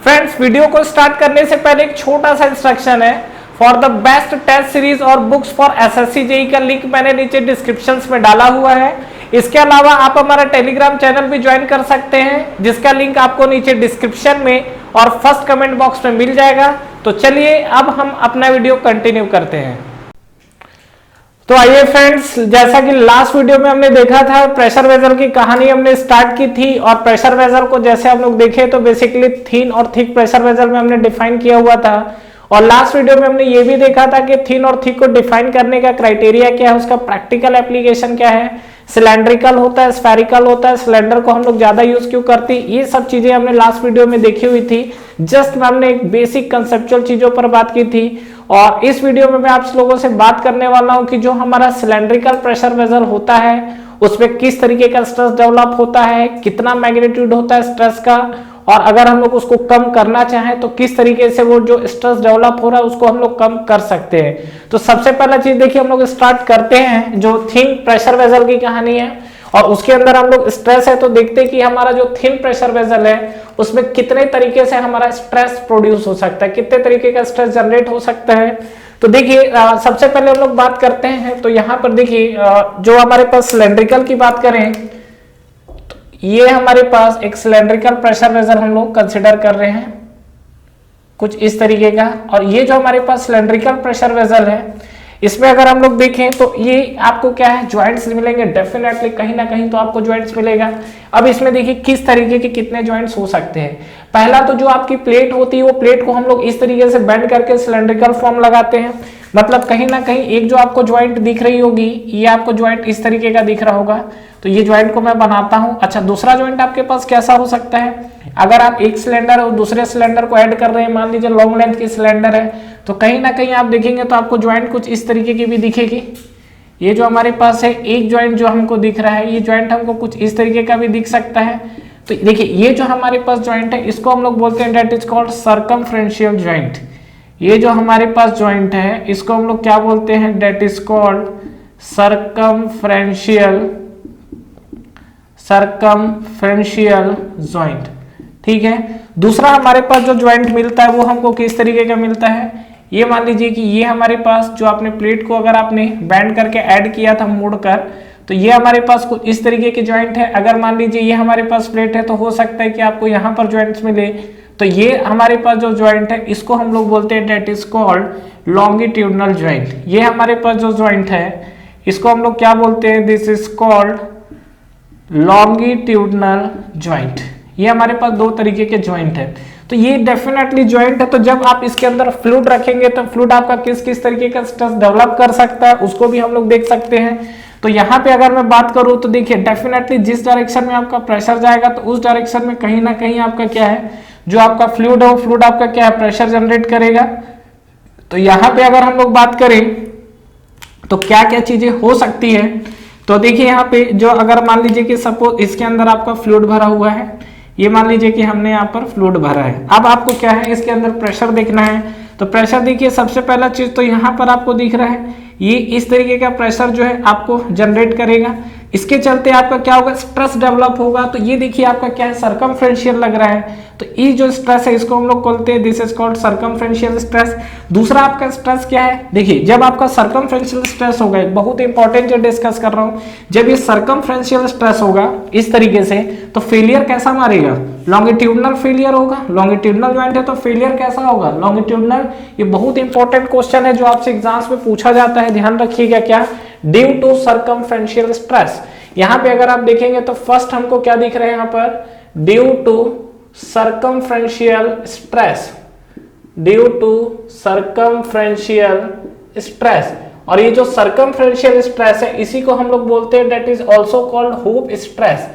Friends, video को start करने से पहले एक छोटा सा इंस्ट्रक्शन है। For the best test series और बुक्स फॉर एसएससी जेईई का लिंक मैंने नीचे डिस्क्रिप्शन में डाला हुआ है। इसके अलावा आप हमारा टेलीग्राम चैनल भी ज्वाइन कर सकते हैं, जिसका लिंक आपको नीचे डिस्क्रिप्शन में और फर्स्ट कमेंट बॉक्स में मिल जाएगा। तो चलिए अब हम अपना वीडियो कंटिन्यू करते हैं। तो आइए फ्रेंड्स, जैसा कि लास्ट वीडियो में हमने देखा था, प्रेशर वेसल की कहानी हमने स्टार्ट की थी और प्रेशर वेसल को जैसे हम लोग देखे तो बेसिकली थिन और थिक प्रेशर वेसल में हमने डिफाइन किया हुआ था। और लास्ट वीडियो में हमने ये भी देखा था कि थिन और थिक को डिफाइन करने का क्राइटेरिया क्या है, उसका प्रैक्टिकल एप्लीकेशन क्या है, सिलेंड्रिकल होता है, स्फेरिकल होता है, सिलेंडर को हम लोग ज्यादा यूज क्यों करते हैं, ये सब चीजें हमने लास्ट वीडियो में देखी हुई थी। जस्ट हमने एक बेसिक कंसेप्चुअल चीजों पर बात की थी। और इस वीडियो में मैं आप लोगों से बात करने वाला हूं कि जो हमारा सिलेंड्रिकल प्रेशर वेसल होता है उसमें किस तरीके का स्ट्रेस डेवलप होता है, कितना मैग्नीट्यूड होता है स्ट्रेस का, और अगर हम लोग उसको कम करना चाहें तो किस तरीके से वो जो स्ट्रेस डेवलप हो रहा है उसको हम लोग कम कर सकते हैं। तो सबसे पहला चीज देखिए, हम लोग स्टार्ट करते हैं जो थिन प्रेशर वेसल की कहानी है और उसके अंदर हम लोग स्ट्रेस है तो देखते हैं कि हमारा जो थिन प्रेशर वेसल है उसमें कितने तरीके से हमारा स्ट्रेस प्रोड्यूस हो सकता है, कितने तरीके का स्ट्रेस जनरेट हो सकता है। तो देखिए सबसे पहले हम लोग बात करते हैं। तो यहाँ पर देखिए जो हमारे पास सिलेंड्रिकल की बात करें तो ये हमारे पास एक सिलेंड्रिकल प्रेशर वेसल हम लोग कंसिडर कर रहे हैं कुछ इस तरीके का। और ये जो हमारे पास सिलेंड्रिकल प्रेशर वेसल है इसमें अगर हम लोग देखें तो ये आपको क्या है, ज्वाइंट्स मिलेंगे डेफिनेटली, कहीं ना कहीं तो आपको ज्वाइंट्स मिलेगा। अब इसमें देखिए किस तरीके के कितने ज्वाइंट्स हो सकते हैं। पहला तो जो आपकी प्लेट होती है वो प्लेट को हम लोग इस तरीके से बेंड करके सिलेंड्रिकल फॉर्म लगाते हैं। मतलब कहीं ना कहीं एक जो आपको ज्वाइंट दिख रही होगी ये आपको ज्वाइंट इस तरीके का दिख रहा होगा, तो ये ज्वाइंट को मैं बनाता हूं। अच्छा, दूसरा ज्वाइंट आपके पास कैसा हो सकता है, अगर आप एक सिलेंडर और दूसरे सिलेंडर को ऐड कर रहे हैं, मान लीजिए लॉन्ग लेंथ की सिलेंडर है, तो कहीं ना कहीं आप देखेंगे तो आपको ज्वाइंट कुछ इस तरीके की भी दिखेगी। ये जो हमारे पास है एक ज्वाइंट जो हमको दिख रहा है, ये ज्वाइंट हमको कुछ इस तरीके का भी दिख सकता है। तो देखिए ये जो हमारे पास ज्वाइंट है इसको हम लोग बोलते हैं that is called circumferential joint. ये जो हमारे पास ज्वाइंट है इसको हम लोग क्या बोलते हैं, that is called circumferential joint. ठीक है, दूसरा हमारे पास जो ज्वाइंट मिलता है वो हमको किस तरीके का मिलता है, ये मान लीजिए कि ये हमारे पास जो आपने प्लेट को अगर आपने बैंड करके ऐड किया था मोड़कर, तो ये हमारे पास कुछ इस तरीके के ज्वाइंट है। अगर मान लीजिए ये हमारे पास प्लेट है तो हो सकता है कि आपको यहाँ पर ज्वाइंट्स मिले। तो ये हमारे पास जो ज्वाइंट है इसको हम लोग बोलते हैं that is called longitudinal joint. ये हमारे पास जो ज्वाइंट है इसको हम लोग क्या बोलते हैं, this is called longitudinal joint. ये हमारे पास दो तरीके के ज्वाइंट है। तो ये डेफिनेटली ज्वाइंट है, तो जब आप इसके अंदर फ्लूइड रखेंगे तो फ्लूइड आपका किस किस तरीके का स्ट्रेस डेवलप कर सकता है उसको भी हम लोग देख सकते हैं। तो यहाँ पे अगर मैं बात करूँ तो देखिए डेफिनेटली जिस डायरेक्शन में आपका प्रेशर जाएगा तो उस डायरेक्शन में कहीं ना कहीं आपका क्या है, जो आपका फ्लूइड है वो फ्लूइड आपका क्या है, प्रेशर जनरेट करेगा। तो यहाँ पे अगर हम लोग बात करें तो क्या क्या चीजें हो सकती है, तो देखिए यहाँ पे जो अगर मान लीजिए कि सपोज इसके अंदर आपका फ्लूइड भरा हुआ है, ये मान लीजिए कि हमने यहाँ पर फ्लूइड भरा है। अब आपको क्या है, इसके अंदर प्रेशर देखना है। तो प्रेशर देखिए सबसे पहला चीज तो यहाँ पर आपको दिख रहा है, ये इस तरीके का प्रेशर जो है आपको जनरेट करेगा। इसके चलते आपका क्या होगा, स्ट्रेस डेवलप होगा। तो ये देखिए आपका क्या है, सर्कमफ्रेंशियल लग रहा है। तो ये जो स्ट्रेस है इसको हम लोग बोलते हैं this is called circumferential stress. दूसरा आपका स्ट्रेस क्या है, देखिए जब आपका सर्कमफ्रेंशियल स्ट्रेस होगा, बहुत इंपॉर्टेंट जो डिस्कस कर रहा हूं, जब ये सर्कमफ्रेंशियल स्ट्रेस होगा इस तरीके से तो फेलियर कैसा मारेगा, लॉन्गिट्यूडनल फेलियर होगा। लॉन्गिट्यूडनल ज्वाइंट है तो फेलियर कैसा होगा, लॉन्गिट्यूडनल। ये बहुत इंपॉर्टेंट क्वेश्चन है जो आपसे एग्जाम्स में पूछा जाता है, ध्यान रखिएगा। क्या, ड्यू टू सर्कमफ्रेंशियल स्ट्रेस। यहाँ पे अगर आप देखेंगे तो फर्स्ट हमको क्या दिख रहा है यहाँ पर, due to circumferential stress, due to circumferential stress. और ये जो सर्कमफ्रेंशियल स्ट्रेस है इसी को हम लोग बोलते हैं that is also called hoop stress.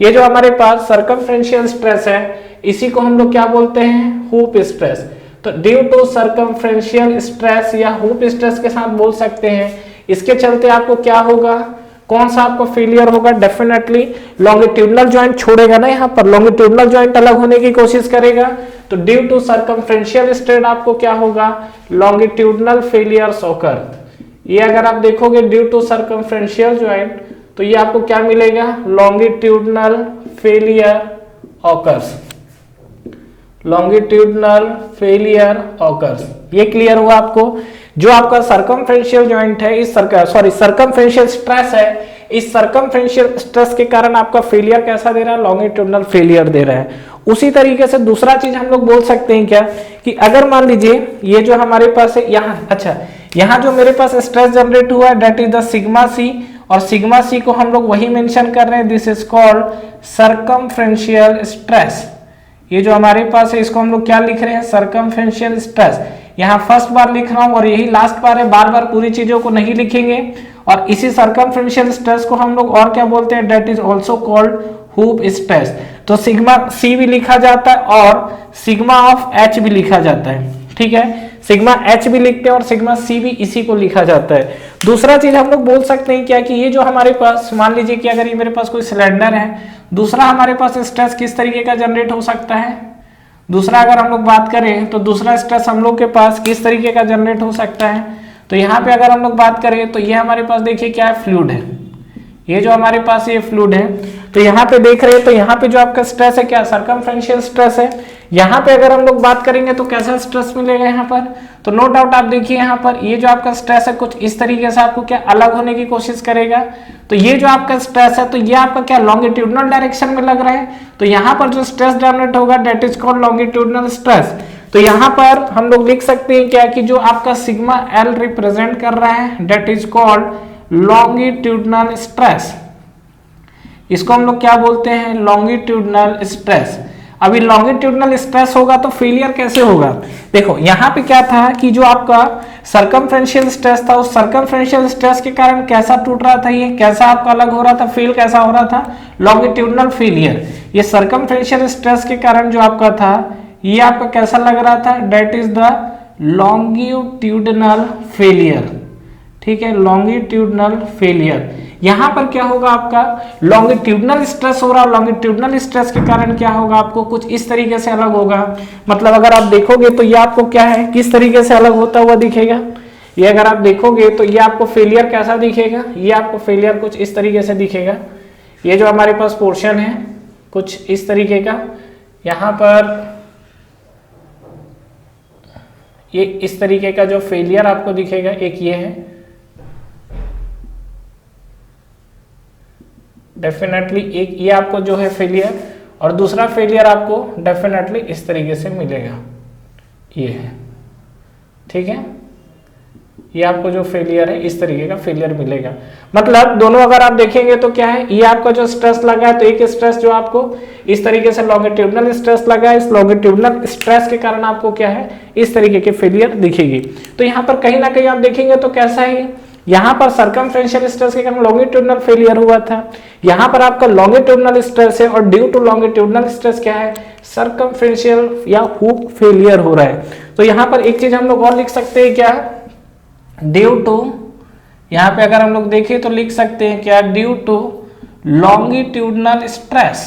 ये जो हमारे पास सर्कमफ्रेंशियल स्ट्रेस है इसी को हम लोग क्या बोलते हैं, हूप स्ट्रेस। तो ड्यू टू सर्कमफ्रेंशियल स्ट्रेस या हूप स्ट्रेस के साथ बोल सकते हैं। इसके चलते आपको क्या होगा, कौन सा आपको फेलियर होगा, डेफिनेटली लॉन्गिट्यूडनल ज्वाइंट छोड़ेगा ना, यहाँ पर लॉन्गिट्यूडनल ज्वाइंट अलग होने की कोशिश करेगा। तो ड्यू टू सर्कमफ्रेंशियल स्ट्रेस आपको क्या होगा, लॉन्गिट्यूडनल फेलियर्स ऑकर। ये अगर आप देखोगे ड्यू टू सर्कमफ्रेंशियल ज्वाइंट तो ये आपको क्या मिलेगा, longitudinal failure occurs, longitudinal failure occurs. ये क्लियर हुआ आपको? जो आपका सर्कमफ्रेंशियल जॉइंट है, इस सर्कमफ्रेंशियल स्ट्रेस है, इस सर्कमफ्रेंशियल स्ट्रेस के कारण आपका फेलियर कैसा दे रहा है? लॉन्गिट्यूडनल फेलियर दे रहा है। उसी तरीके से दूसरा चीज हम लोग बोल सकते हैं क्या, कि अगर मान लीजिए ये जो हमारे पास है यहाँ, अच्छा यहाँ जो मेरे पास स्ट्रेस जनरेट हुआ है that is the sigma C, और सिग्मा सी को हम लोग वही मेंशन कर रहे हैं, this is called circumferential stress. ये जो हमारे पास है इसको हम लोग क्या लिख रहे हैं? Circumferential stress. यहाँ फर्स्ट बार लिख रहा हूं और यही लास्ट बार है, बार बार पूरी चीजों को नहीं लिखेंगे। और इसी सर्कमफ्रेंशियल स्ट्रेस को हम लोग और क्या बोलते हैं? That is also called hoop stress. तो सिग्मा सी भी लिखा जाता है और सिग्मा ऑफ एच भी लिखा जाता है, ठीक है? सिग्मा एच भी लिखते हैं और सिग्मा सी भी इसी को लिखा जाता है। दूसरा चीज हम लोग बोल सकते हैं क्या, कि ये जो हमारे पास, मान लीजिए कि अगर ये मेरे पास कोई सिलेंडर है, दूसरा हमारे पास स्ट्रेस किस तरीके का जनरेट हो सकता है? दूसरा अगर हम लोग बात करें तो दूसरा स्ट्रेस हम लोग के पास किस तरीके का जनरेट हो सकता है? तो यहाँ पे अगर हम लोग बात करें तो ये हमारे पास देखिए क्या है? फ्लूइड है। ये जो हमारे पास ये फ्लूइड है, तो यहाँ पे देख रहे हैं तो यहाँ पे जो आपका स्ट्रेस है क्या? सर्कमफ्रेंशियल स्ट्रेस है। यहाँ पे अगर हम लोग बात करेंगे तो कैसा स्ट्रेस मिलेगा यहाँ पर? तो नो डाउट आप देखिए यहाँ पर ये जो आपका स्ट्रेस है कुछ इस तरीके से आपको क्या अलग होने की कोशिश करेगा। तो ये जो आपका स्ट्रेस है तो ये आपका क्या लॉन्गिट्यूडनल डायरेक्शन में लग रहा है, तो यहाँ पर जो स्ट्रेस जनरेट होगा that is called longitudinal stress. तो यहाँ पर हम लोग लिख सकते हैं क्या, कि जो आपका सिग्मा एल रिप्रेजेंट कर रहा है that is called longitudinal stress. इसको हम लोग क्या बोलते हैं? Longitudinal stress. अभी लॉन्गिट्यूडनल स्ट्रेस होगा तो फेलियर कैसे होगा? देखो यहाँ पे क्या था कि जो आपका सर्कमफ्रेंशियल स्ट्रेस था, उस सर्कमफ्रेंशियल स्ट्रेस के कारण कैसा टूट रहा था, ये कैसा आपका अलग हो रहा था, फेल कैसा हो रहा था? Longitudinal failure. ये सर्कमफ्रेंशियल स्ट्रेस के कारण जो आपका था ये आपका कैसा लग रहा था? That is the longitudinal failure, ठीक है? Longitudinal failure. यहां पर क्या होगा? आपका लॉन्गिट्यूडनल स्ट्रेस हो रहा है, लॉन्गिट्यूडनल स्ट्रेस के कारण क्या होगा? आपको कुछ इस तरीके से अलग होगा। मतलब अगर आप देखोगे तो ये आपको क्या है, किस तरीके से अलग होता हुआ दिखेगा? ये अगर आप देखोगे तो ये आपको फेलियर कैसा दिखेगा? ये आपको फेलियर कुछ इस तरीके से दिखेगा। ये जो हमारे पास पोर्शन है कुछ इस तरीके का, यहां पर ये इस तरीके का जो फेलियर आपको दिखेगा, एक ये है डेफिनेटली, एक ये आपको जो है फेलियर, और दूसरा फेलियर आपको डेफिनेटली इस तरीके से मिलेगा, ये है, ठीक है? ये आपको जो फेलियर है इस तरीके का फेलियर मिलेगा। मतलब दोनों अगर आप देखेंगे तो क्या है, ये आपका जो स्ट्रेस लगा है तो एक स्ट्रेस जो आपको इस तरीके से लॉन्गिट्यूडनल स्ट्रेस लगा है, इस लॉन्गिट्यूडनल स्ट्रेस के कारण आपको क्या है, इस तरीके के फेलियर दिखेगी। तो यहाँ पर कहीं ना कहीं आप देखेंगे तो कैसा है, यहाँ पर सर्कमफ्रेंशियल स्ट्रेस के कारण लॉन्गिट्यूडनल फेलियर हुआ था, यहाँ पर आपका लॉन्गिट्यूडनल स्ट्रेस है और ड्यू टू लॉन्गिट्यूडनल स्ट्रेस क्या है, सर्कमफ्रेंशियल या हुक फेलियर हो रहा है। तो यहाँ पर एक चीज हम लोग और लिख सकते हैं क्या, ड्यू टू, यहाँ पे अगर हम लोग देखें तो लिख सकते हैं क्या, due to longitudinal stress,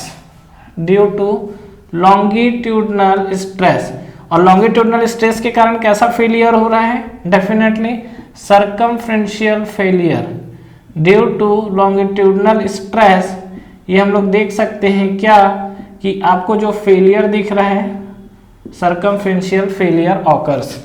due to longitudinal stress. और लॉन्गिट्यूडनल स्ट्रेस के कारण कैसा फेलियर हो रहा है, definitely circumferential failure due to longitudinal stress. ये हम लोग देख सकते हैं क्या कि आपको जो फेलियर दिख रहा है circumferential failure occurs,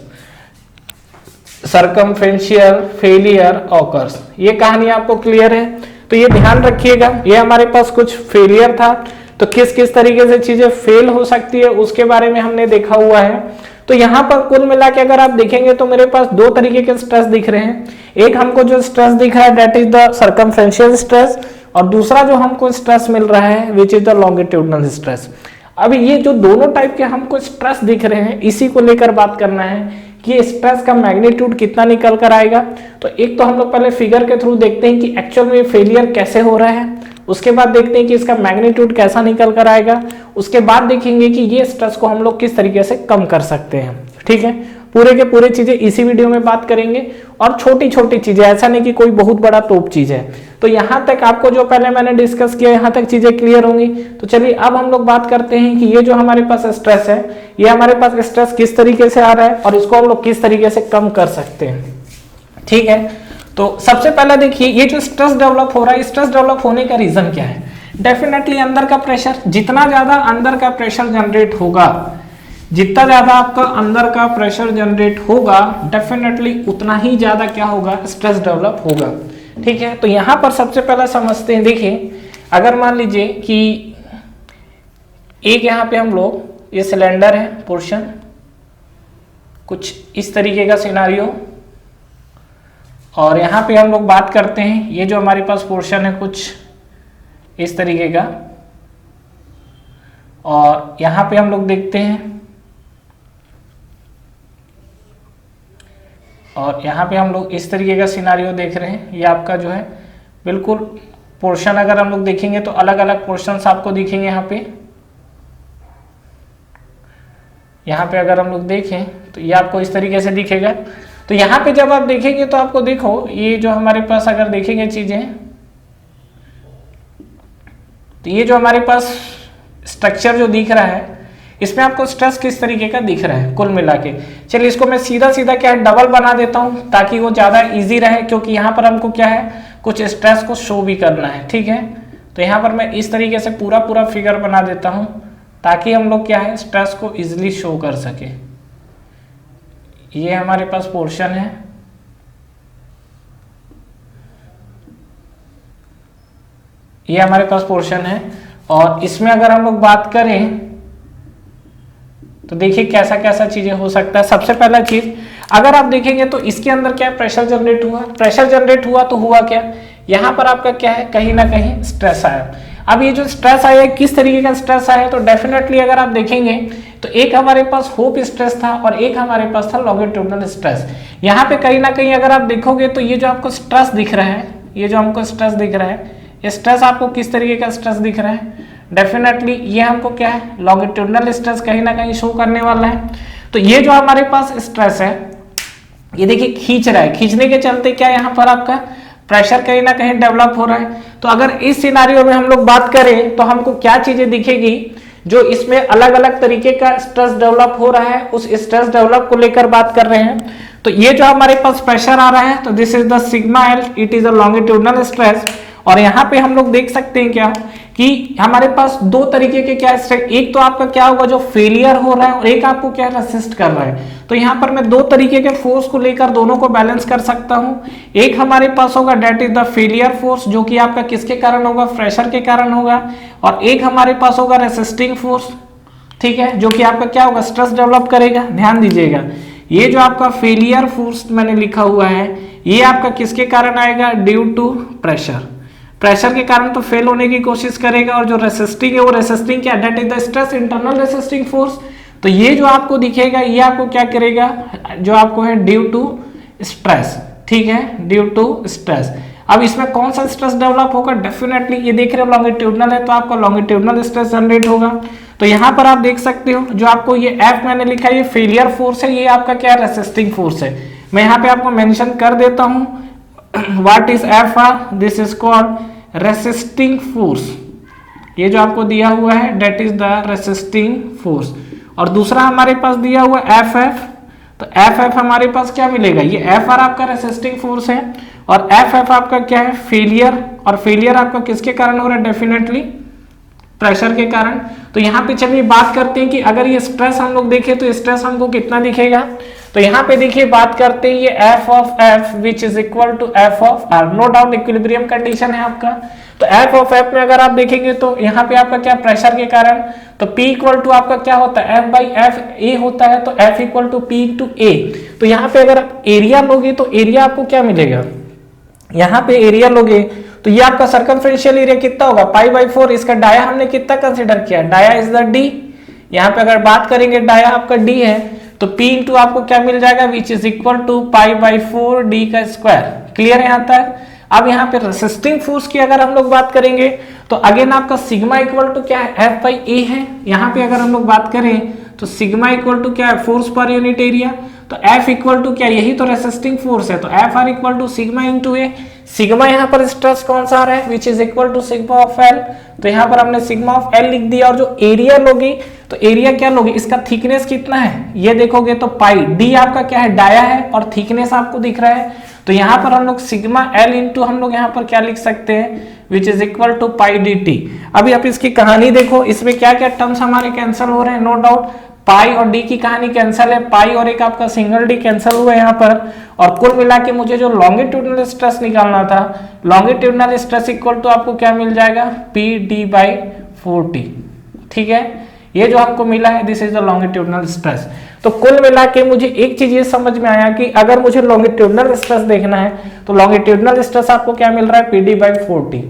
circumferential failure occurs. ये कहानी आपको क्लियर है? तो ये ध्यान रखिएगा, ये हमारे पास कुछ फेलियर था तो किस किस तरीके से चीजें फेल हो सकती है उसके बारे में हमने देखा हुआ है। तो यहाँ पर कुल मिला के अगर आप देखेंगे तो मेरे पास दो तरीके के स्ट्रेस दिख रहे हैं, एक हमको जो स्ट्रेस दिख रहा है that is the circumferential stress, और दूसरा जो हमको स्ट्रेस मिल रहा है which is the longitudinal stress. अभी ये जो दोनों टाइप के हमको स्ट्रेस दिख रहे हैं इसी को लेकर बात करना है कि स्ट्रेस का मैग्नीट्यूड कितना निकल कर आएगा। तो एक तो हम लोग पहले फिगर के थ्रू देखते हैं कि एक्चुअल में फेलियर कैसे हो रहा है, उसके बाद देखते हैं कि इसका मैग्नीट्यूड कैसा निकल कर आएगा, उसके बाद देखेंगे कि ये स्ट्रेस को हम लोग किस तरीके से कम कर सकते हैं। ठीक है, पूरे के पूरे चीजें इसी वीडियो में बात करेंगे, और छोटी छोटी चीजें, ऐसा नहीं कि कोई बहुत बड़ा टॉप चीज है। तो यहाँ तक आपको जो पहले मैंने डिस्कस किया यहाँ तक चीजें क्लियर होंगी। तो चलिए अब हम लोग बात करते हैं कि ये जो हमारे पास स्ट्रेस है, ये हमारे पास स्ट्रेस किस तरीके से आ रहा है और इसको हम लोग किस तरीके से कम कर सकते हैं। ठीक है, तो सबसे पहले देखिए ये जो स्ट्रेस डेवलप हो रहा है, स्ट्रेस डेवलप होने का रीजन क्या है। डेफिनेटली अंदर का प्रेशर, जितना ज्यादा अंदर का प्रेशर जनरेट होगा, जितना ज्यादा आपका अंदर का प्रेशर जनरेट होगा डेफिनेटली उतना ही ज्यादा क्या होगा, स्ट्रेस डेवलप होगा। ठीक है, तो यहां पर सबसे पहले समझते हैं। देखिए अगर मान लीजिए कि एक यहाँ पे हम लोग, ये सिलेंडर है पोर्शन, कुछ इस तरीके का सिनारियो, और यहाँ पे हम लोग बात करते हैं ये जो हमारे पास पोर्शन है कुछ इस तरीके का, और यहाँ पे हम लोग देखते हैं, और यहाँ पे हम लोग इस तरीके का सिनारियो देख रहे हैं। ये आपका जो है बिल्कुल पोर्शन अगर हम लोग देखेंगे तो अलग अलग पोर्शंस आपको दिखेंगे। यहाँ पे अगर हम लोग देखें तो ये आपको इस तरीके से दिखेगा। तो यहाँ पे जब आप देखेंगे तो आपको देखो ये जो हमारे पास अगर देखेंगे चीजें, तो ये जो हमारे पास स्ट्रक्चर जो दिख रहा है इसमें आपको स्ट्रेस किस तरीके का दिख रहा है कुल मिला के। चलिए इसको मैं सीधा सीधा क्या है डबल बना देता हूं ताकि वो ज्यादा इजी रहे, क्योंकि यहाँ पर हमको क्या है कुछ स्ट्रेस को शो भी करना है। ठीक है, तो यहाँ पर मैं इस तरीके से पूरा पूरा फिगर बना देता हूं ताकि हम लोग क्या है स्ट्रेस को इजिली शो कर सके। ये हमारे पास पोर्शन है, ये हमारे पास पोर्शन है, और इसमें अगर हम लोग बात करें तो देखिए कैसा कैसा चीजें हो सकता है। सबसे पहला चीज अगर आप देखेंगे तो इसके अंदर क्या प्रेशर जनरेट हुआ, प्रेशर जनरेट हुआ तो हुआ क्या, यहाँ पर आपका क्या है कहीं ना कहीं स्ट्रेस आया। अब ये जो स्ट्रेस आया किस तरीके का स्ट्रेस आया, तो डेफिनेटली अगर आप देखेंगे तो एक हमारे पास होप स्ट्रेस था और एक हमारे पास था लॉन्गिट्यूडिनल स्ट्रेस। यहाँ पे कहीं ना कहीं अगर आप देखोगे तो ये जो आपको स्ट्रेस दिख रहा है, ये जो हमको स्ट्रेस दिख रहा है, ये स्ट्रेस आपको किस तरीके का स्ट्रेस दिख रहा है, डेफिनेटली ये हमको क्या है लॉन्गिट्यूडिनल स्ट्रेस कहीं ना कहीं शो करने वाला है। तो ये जो हमारे पास स्ट्रेस है ये देखिए खींच रहा है, खींचने के चलते क्या यहाँ पर आपका प्रेशर कहीं ना कहीं डेवलप हो रहा है। तो अगर इस सिनारियो में हम लोग बात करें तो हमको क्या चीजें दिखेगी, जो इसमें अलग अलग तरीके का स्ट्रेस डेवलप हो रहा है, उस स्ट्रेस डेवलप को लेकर बात कर रहे हैं। तो ये जो हमारे पास प्रेशर आ रहा है तो this is the sigma L, it is a longitudinal stress. और यहाँ पे हम लोग देख सकते हैं क्या कि हमारे पास दो तरीके के क्या स्ट्रेस, एक तो आपका क्या होगा जो फेलियर हो रहा है और एक आपको क्या रेसिस्ट कर रहा है। तो यहाँ पर मैं दो तरीके के फोर्स को लेकर दोनों को बैलेंस कर सकता हूँ। एक हमारे पास होगा that is the failure force, जो कि आपका किसके कारण होगा, प्रेशर के कारण होगा, और एक हमारे पास होगा रेसिस्टिंग फोर्स। ठीक है, जो कि आपका क्या होगा स्ट्रेस डेवलप करेगा। ध्यान दीजिएगा ये जो आपका फेलियर फोर्स मैंने लिखा हुआ है ये आपका किसके कारण आएगा, ड्यू टू प्रेशर। प्रेशर के कारण तो फेल होने की कोशिश करेगा, और जो रेसिस्टिंग है वो रेसिस्टिंग क्या, that is the stress internal resisting force. तो ये जो आपको दिखेगा ये आपको क्या करेगा, जो आपको है ड्यू टू स्ट्रेस। ठीक है, ड्यू टू स्ट्रेस। अब इसमें कौन सा स्ट्रेस डेवलप होगा, डेफिनेटली ये देख रहे हो लॉन्गिट्यूडिनल है तो आपका लॉन्गिट्यूडिनल स्ट्रेस जनरेट होगा। तो यहाँ पर आप देख सकते हो जो आपको ये एफ मैंने लिखा है ये फेलियर फोर्स है, ये आपका क्या रेसिस्टिंग फोर्स है। मैं यहाँ पे आपको मेंशन कर देता हूँ what is F R, this is called resisting force. ये जो आपको दिया हुआ है that is the resisting force. और दूसरा हमारे पास दिया हुआ एफ एफ, तो एफ एफ हमारे पास क्या मिलेगा, ये एफ आर आपका रेसिस्टिंग फोर्स है और एफ एफ आपका क्या है फेलियर, और फेलियर आपका किसके कारण हो रहा है, डेफिनेटली प्रेशर के कारण। तो यहाँ पे चलिए बात करते हैं कि अगर ये स्ट्रेस हम लोग देखें तो स्ट्रेस हमको कितना दिखेगा। तो यहाँ पे देखिए बात करते हैं ये F of F which is equal to F of R, no doubt equilibrium condition है आपका। तो एफ ऑफ एफ में अगर आप देखेंगे तो यहाँ पे आपका क्या प्रेशर के कारण, तो P इक्वल टू आपका क्या होता है F बाई एफ ए होता है, तो F equal to P into A. तो यहाँ पे अगर आप एरिया लोगे तो एरिया आपको क्या मिलेगा, यहाँ पे एरिया लोगे तो ये आपका सर्कमफ्रेंशियल एरिया कितना होगा पाई बाई 4। इसका डाया हमने कितना कंसिडर किया, डाया इज द डी। यहाँ पे अगर बात करेंगे डाया आपका डी है तो P इंटू आपको क्या मिल जाएगा which is equal to pi by 4 D का स्क्वायर। क्लियर है यहाँ तक। अब यहाँ पे रेसिस्टिंग फोर्स की अगर हम लोग बात करेंगे तो अगेन आपका सिग्मा इक्वल टू क्या है एफ बाई ए है। यहाँ पे अगर हम लोग बात करें तो सिग्मा इक्वल टू क्या है फोर्स पर यूनिट एरिया, तो F इक्वल टू क्या, यही तो रेसिस्टिंग फोर्स है, तो F R equal to sigma into A. Sigma यहाँ पर स्ट्रेस कौन सा आ रहा है which is equal to sigma of L, तो यहाँ पर हमने सिग्मा ऑफ एल लिख दिया। और जो एरिया लोगी तो एरिया क्या लोगी, इसका थिकनेस कितना है ये देखोगे तो पाई, डी आपका क्या है डाया है और थिकनेस आपको दिख रहा है, तो यहाँ पर हम लोग सिग्मा एल इंटू हम लोग यहाँ पर क्या लिख सकते हैं which is equal to pi D T. अभी आप इसकी कहानी देखो, इसमें क्या क्या टर्म्स हमारे कैंसिल हो रहे हैं, नो डाउट पाई और डी की कहानी कैंसिल है, पाई और एक आपका सिंगल डी कैंसिल हुआ यहाँ पर, और कुल मिला के मुझे जो लॉन्गिट्यूडनल स्ट्रेस निकालना था, लॉन्गिट्यूडनल स्ट्रेस इक्वल टू आपको क्या मिल जाएगा, पी डी बाई 4t। ठीक है, ये जो आपको मिला है this is the longitudinal stress. तो कुल मिला के मुझे एक चीज ये समझ में आया कि अगर मुझे लॉन्गिट्यूडनल स्ट्रेस देखना है तो लॉन्गिट्यूडनल स्ट्रेस आपको क्या मिल रहा है, पी डी बाई 4t।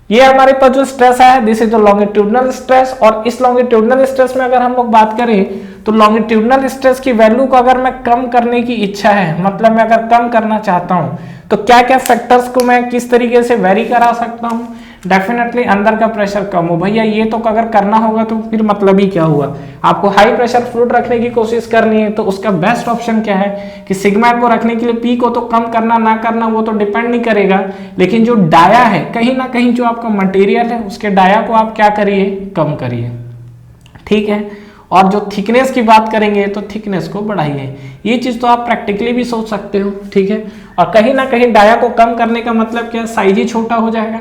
ये हमारे पास जो स्ट्रेस है this is the longitudinal stress. और इस लॉन्गिट्यूडनल स्ट्रेस में अगर हम लोग बात करें तो लॉन्गिट्यूडनल स्ट्रेस की वैल्यू को अगर मैं कम करने की इच्छा है, मतलब मैं अगर कम करना चाहता हूं तो क्या क्या फैक्टर्स को मैं किस तरीके से वेरी करा सकता हूं, डेफिनेटली अंदर का प्रेशर कम हो। भैया ये तो अगर करना होगा तो फिर मतलब ही क्या हुआ, आपको हाई प्रेशर फ्लूइड रखने की कोशिश करनी है तो उसका बेस्ट ऑप्शन क्या है कि सिग्मा को रखने के लिए पी को तो कम करना ना करना वो तो डिपेंड नहीं करेगा, लेकिन जो डाया है कहीं ना कहीं जो आपका मटेरियल है उसके डाया को आप क्या करिए, कम करिए। ठीक है, और जो थिकनेस की बात करेंगे तो थिकनेस को बढ़ाइए। ये चीज तो आप प्रैक्टिकली भी सोच सकते हो। ठीक है, और कहीं ना कहीं डाया को कम करने का मतलब क्या, साइज ही छोटा हो जाएगा।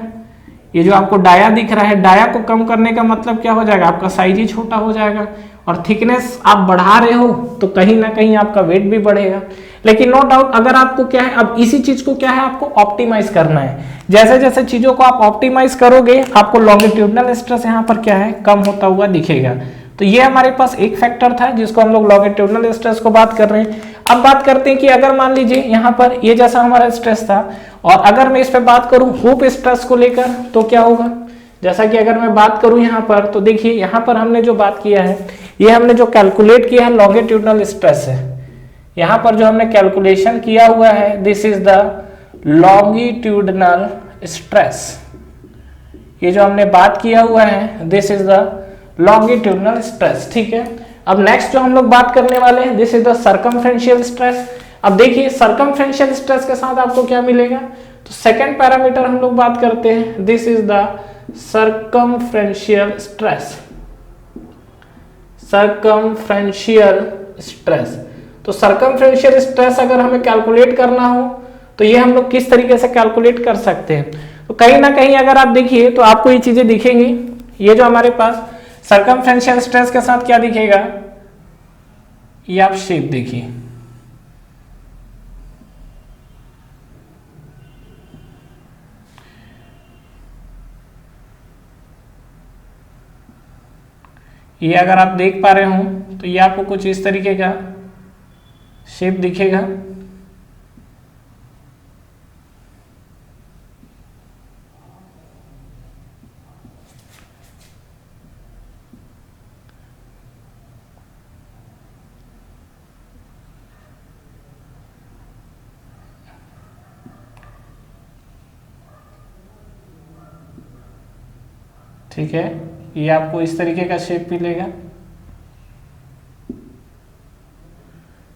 ये जो आपको डाया दिख रहा है, डाया को कम करने का मतलब क्या हो जाएगा, आपका साइज ही छोटा हो जाएगा। और थिकनेस आप बढ़ा रहे हो तो कहीं ना कहीं आपका वेट भी बढ़ेगा। लेकिन नो डाउट अगर आपको क्या है, अब इसी चीज को क्या है आपको ऑप्टिमाइज करना है। जैसे जैसे चीजों को आप ऑप्टिमाइज करोगे आपको लॉन्गिट्यूडनल स्ट्रेस यहाँ पर क्या है, कम होता हुआ दिखेगा। तो ये हमारे पास एक फैक्टर था जिसको हम लोग लॉन्गिट्यूडनल स्ट्रेस को बात कर रहे हैं। अब बात करते हैं कि अगर मान लीजिए यहाँ पर ये जैसा हमारा स्ट्रेस था और अगर मैं इस पे बात करूं हुप स्ट्रेस को लेकर तो क्या होगा। जैसा कि अगर मैं बात करूं यहाँ पर तो देखिए यहाँ पर हमने जो बात किया है, ये हमने जो कैलकुलेट किया है लॉन्गिट्यूडनल स्ट्रेस है। यहाँ पर जो हमने कैलकुलेशन किया हुआ है this is the longitudinal stress. ये जो हमने बात किया हुआ है this is the longitudinal stress. ठीक है, अब नेक्स्ट जो हम लोग बात करने वाले हैं this is the circumferential stress. अब देखिए सर्कमफ्रेंशियल स्ट्रेस के साथ आपको क्या मिलेगा, तो सेकंड पैरामीटर हम लोग बात करते हैं this is the circumferential stress. Circumferential stress, तो सर्कमफ्रेंशियल स्ट्रेस अगर हमें कैलकुलेट करना हो तो ये हम लोग किस तरीके से कैलकुलेट कर सकते हैं। तो कहीं ना कहीं अगर आप देखिए तो आपको ये चीजें दिखेंगी। ये जो हमारे पास सर्कमफ्रेंशियल स्ट्रेस के साथ क्या दिखेगा, ये आप शेप देखिए। ये अगर आप देख पा रहे हो तो ये आपको कुछ इस तरीके का शेप दिखेगा। ठीक है, ये आपको इस तरीके का शेप मिलेगा।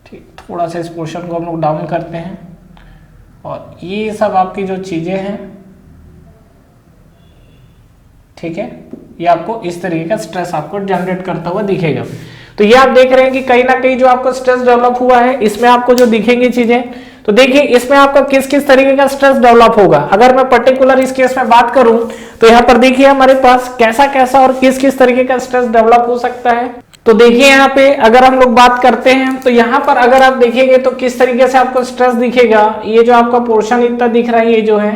ठीक, थोड़ा सा इस पोर्शन को हम लोग डाउन करते हैं और ये सब आपकी जो चीजें हैं, ठीक है, ये आपको इस तरीके का स्ट्रेस आपको जनरेट करता हुआ दिखेगा। तो ये आप देख रहे हैं कि कहीं ना कहीं जो आपको स्ट्रेस डेवलप हुआ है इसमें आपको जो दिखेंगी चीजें, तो देखिए इसमें आपका किस किस तरीके का स्ट्रेस डेवलप होगा। अगर मैं पर्टिकुलर इस केस में बात करूं तो यहाँ पर देखिए हमारे पास कैसा कैसा और किस किस तरीके का स्ट्रेस डेवलप हो सकता है। तो देखिए यहाँ पे अगर हम लोग बात करते हैं तो यहाँ पर अगर आप देखेंगे तो किस तरीके से आपको स्ट्रेस दिखेगा। ये जो आपका पोर्शन इतना दिख रहा है, ये जो है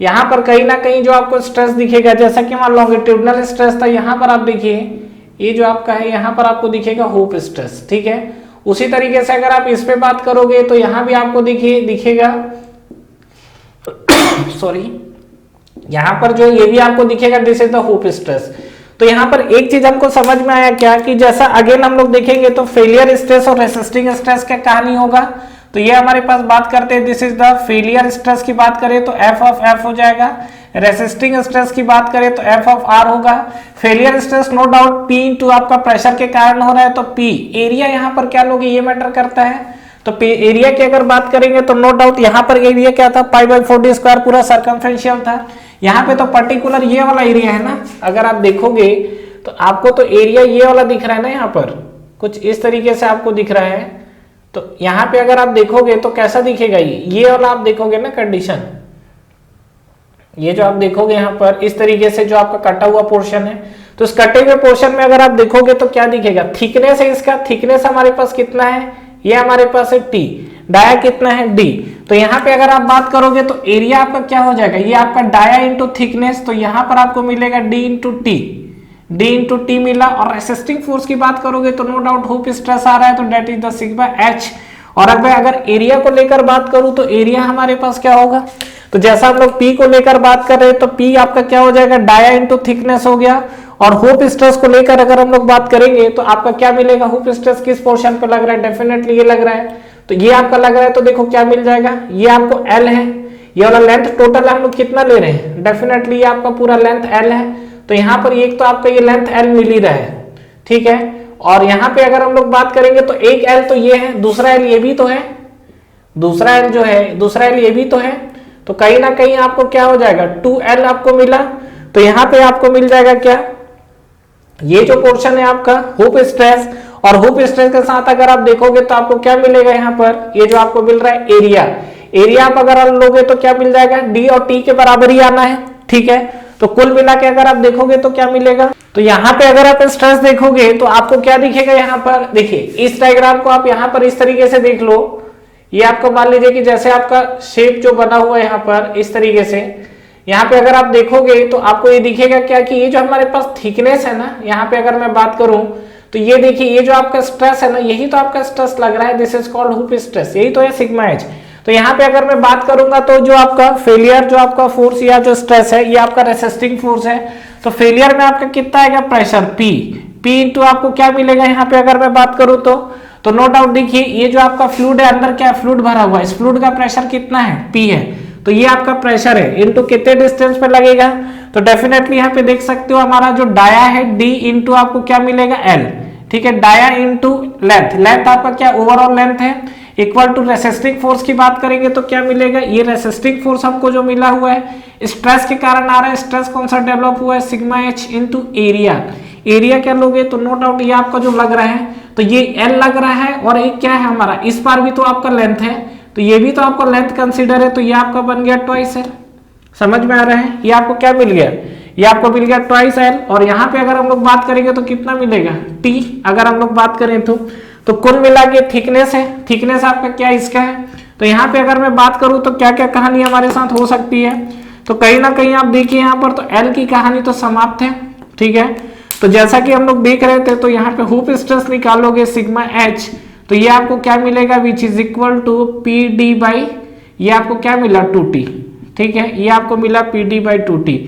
यहाँ पर कहीं ना कहीं जो आपको स्ट्रेस दिखेगा, जैसा कि हमारा लॉन्गिट्यूडनल स्ट्रेस था, यहाँ पर आप देखिए ये जो आपका है यहाँ पर आपको दिखेगा हुप स्ट्रेस। ठीक है, उसी तरीके से अगर आप इस पे बात करोगे तो यहाँ भी आपको देखिए दिखेगा सॉरी, यहाँ पर जो ये भी आपको दिखेगा this is the hoop stress. तो यहाँ पर एक चीज हमको समझ में आया क्या कि जैसा अगेन हम लोग देखेंगे तो फेलियर स्ट्रेस और रेसिस्टिंग स्ट्रेस का कहानी होगा। तो ये हमारे पास बात करते हैं this is the failure stress की बात करें तो एफ ऑफ एफ हो जाएगा, रेसिस्टिंग स्ट्रेस की बात करें तो एफ ऑफ आर होगा। Failure stress no doubt P into आपका प्रेशर के कारण हो रहा है तो पी, एरिया यहाँ पर क्या लोगे ये मैटर करता है। तो एरिया की अगर बात करेंगे तो नो डाउट यहाँ पर एरिया क्या था, पाई बाई 4d स्क्वायर पूरा सर्कमफ्रेंशियल था। यहाँ पे तो पर्टिकुलर ये वाला एरिया है ना, अगर आप देखोगे तो आपको तो एरिया ये वाला दिख रहा है ना, यहाँ पर कुछ इस तरीके से आपको दिख रहा है। तो यहाँ पे अगर आप देखोगे तो कैसा दिखेगा, ये वाला आप देखोगे ना कंडीशन, ये जो आप देखोगे यहाँ पर इस तरीके से जो आपका कटा हुआ पोर्शन है तो इस कटे हुए पोर्शन में अगर आप देखोगे तो क्या दिखेगा, थिकनेस है इसका, थिकनेस हमारे पास कितना है, ये हमारे पास है टी, डाया कितना है डी। तो यहाँ पे अगर आप बात करोगे तो एरिया आपका क्या हो जाएगा, ये आपका डाया इंटू थिकनेस, तो यहाँ पर आपको मिलेगा D into T, D into T मिला। और रेसिस्टिंग फोर्स की बात करोगे तो नो डाउट हुप स्ट्रेस आ रहा है, तो that is the sigma H. और अगर एरिया को लेकर बात करूं तो एरिया हमारे पास क्या होगा, तो जैसा हम लोग पी को लेकर बात कर रहे हैं तो पी आपका क्या हो जाएगा, डाया इंटू थिकनेस हो गया। और हुप स्ट्रेस को लेकर अगर हम लोग बात करेंगे तो आपका क्या मिलेगा, हुप स्ट्रेस किस पोर्शन पे लग रहा है, डेफिनेटली ये लग रहा है, तो ये आपका लग रहा है, तो देखो क्या मिल जाएगा, ये आपको एल है, ये वाला लेंथ टोटल हम लोग कितना ले रहे हैं, डेफिनेटली ये आपका पूरा लेंथ एल है। तो यहाँ पर एक तो आपका ये लेंथ एल मिल ही रहा है, ठीक है। और यहाँ पे अगर हम लोग बात करेंगे तो एक एल तो ये है, दूसरा एल ये भी तो है, दूसरा एल जो है, दूसरा एल ये भी तो है, तो कहीं ना कहीं आपको क्या हो जाएगा, 2L आपको मिला। तो यहाँ पे आपको मिल जाएगा क्या, ये जो पोर्शन है आपका हुप स्ट्रेस, और हुप स्ट्रेस के साथ अगर आप देखोगे तो आपको क्या मिलेगा, यहाँ पर ये जो आपको मिल रहा है एरिया, एरिया आप अगर लोगे तो क्या मिल जाएगा, डी और टी के बराबर ही आना है, ठीक है। तो कुल मिला के अगर आप देखोगे तो क्या मिलेगा, तो यहाँ पे अगर आप स्ट्रेस देखोगे तो आपको क्या दिखेगा, यहाँ पर देखिए इस डायग्राम को आप यहाँ पर इस तरीके से देख लो, ये आपको मान लीजिए कि जैसे आपका शेप जो बना हुआ है यहाँ पर इस तरीके से, यहाँ पे अगर आप देखोगे तो आपको ये दिखेगा क्या कि ये जो हमारे पास थिकनेस है ना, यहाँ पे अगर मैं बात करूं तो ये देखिए ये जो आपका स्ट्रेस है ना, यही तो आपका स्ट्रेस लग रहा है, this is called hoop stress, यही तो है सिग्मा एच। तो यहाँ पे अगर मैं बात करूंगा तो जो आपका फेलियर जो आपका फोर्स या जो स्ट्रेस है ये आपका रेसिस्टिंग फोर्स है, तो फेलियर में आपका कितना आएगा, प्रेशर पी, पी इंटू आपको क्या मिलेगा, यहाँ पे अगर मैं बात करूं तो नो डाउट देखिए ये जो आपका फ्लूइड है, अंदर क्या फ्लूइड भरा हुआ है, इस फ्लूइड का प्रेशर कितना है, पी है, तो ये आपका प्रेशर है इनटू कितने डिस्टेंस पे लगेगा, तो डेफिनेटली यहाँ पे देख सकते हो हमारा जो डाया है डी इंटू आपको क्या मिलेगा एल, ठीक है, डाया इंटू लेंथ, लेंथ आपका क्या ओवरऑल लेंथ है, इक्वल टू रेसिस्टिंग फोर्स की बात करेंगे तो क्या मिलेगा, ये रेसिस्टिंग फोर्स हमको जो मिला हुआ है स्ट्रेस के कारण आ रहा है, स्ट्रेस कौन सा डेवलप हुआ है, sigma H into area, area क्या लोगे तो नो डाउट ये आपका जो लग रहा है तो ये एल लग रहा है, और एक क्या है हमारा इस पार भी तो आपका लेंथ है, तो ये भी तो आपका लेंथ कंसीडर है, तो ये आपका बन गया ट्वाइस एल, समझ में आ रहा है, ये आपको क्या मिल गया, ये आपको मिल गया ट्वाइस एल। और यहाँ पे अगर हम लोग बात करेंगे तो कितना मिलेगा, टी अगर हम लोग बात करें तो कुल मिला के थिकनेस है, थिकनेस आपका क्या इसका है, तो यहाँ पे अगर मैं बात करूं तो क्या क्या कहानी हमारे साथ हो सकती है, तो कहीं ना कहीं आप देखिए यहाँ पर तो एल की कहानी तो समाप्त है, ठीक है। तो जैसा कि हम लोग देख रहे थे तो यहाँ पे हुप स्ट्रेस निकालोगे सिग्मा एच, तो ये आपको क्या मिलेगा, which is equal to P D by, ये आपको क्या मिला 2T, ठीक है, ये आपको मिला पी डी बाई 2T।